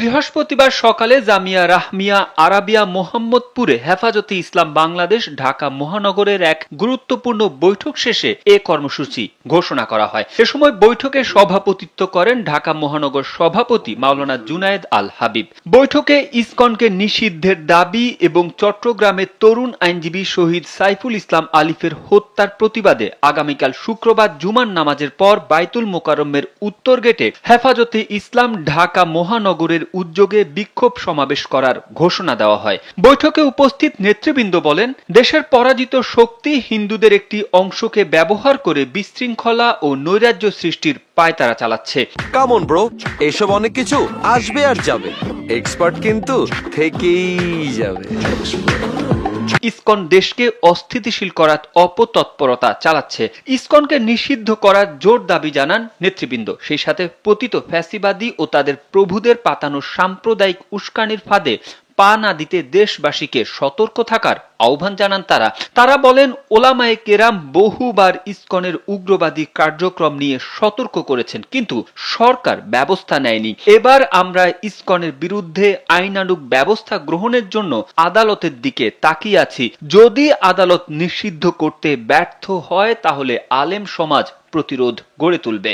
বৃহস্পতিবার সকালে জামিয়া রাহমিয়া আরাবিয়া মোহাম্মদপুরে হেফাজতে ইসলাম বাংলাদেশ ঢাকা মহানগরের এক গুরুত্বপূর্ণ বৈঠক শেষে এ কর্মসূচি ঘোষণা করা হয়। এ সময় বৈঠকে সভাপতিত্ব করেন ঢাকা মহানগর সভাপতি মাওলানা জুনায়েদ আল হাবিব। বৈঠকে ইসকনকে নিষিদ্ধের দাবি এবং চট্টগ্রামের তরুণ আইনজীবী শহীদ সাইফুল ইসলাম আলিফের হত্যার প্রতিবাদে আগামীকাল শুক্রবার জুমার নামাজের পর বাইতুল মোকাররমের উত্তর গেটে হেফাজতে ইসলাম ঢাকা মহানগরের উদ্যোগে বিক্ষোভ সমাবেশ করার ঘোষণা দেওয়া হয়। বৈঠকে উপস্থিত নেতৃবৃন্দ বলেন, দেশের পরাজিত শক্তি হিন্দুদের একটি অংশকে ব্যবহার করে বিশৃঙ্খলা ও নৈরাজ্য সৃষ্টির পায়তারা চালাচ্ছে। কাম অন ব্রো, এসব অনেক কিছু আসবে আর যাবে, এক্সপার্ট কিন্তু থেকেই যাবে। ইসকন দেশকে অস্থিতিশীল করার অপতৎপরতা চালাচ্ছে। ইসকনকে নিষিদ্ধ করার জোর দাবি জানান নেতৃবৃন্দ। সেই সাথে পতিত ফ্যাসিবাদী ও তাদের প্রভুদের পাতানো সাম্প্রদায়িক উস্কানির ফাঁদে পা না দিতে দেশবাসীকে সতর্ক থাকার আহ্বান জানান তারা বলেন, ওলামায়ে কেরাম বহুবার ইসকনের উগ্রবাদী কার্যক্রম নিয়ে সতর্ক করেছেন, কিন্তু সরকার ব্যবস্থা নেয়নি। এবার আমরা ইসকনের বিরুদ্ধে আইনানুগ ব্যবস্থা গ্রহণের জন্য আদালতের দিকে তাকিয়ে আছি। যদি আদালত নিষিদ্ধ করতে ব্যর্থ হয় তাহলে আলেম সমাজ প্রতিরোধ গড়ে তুলবে।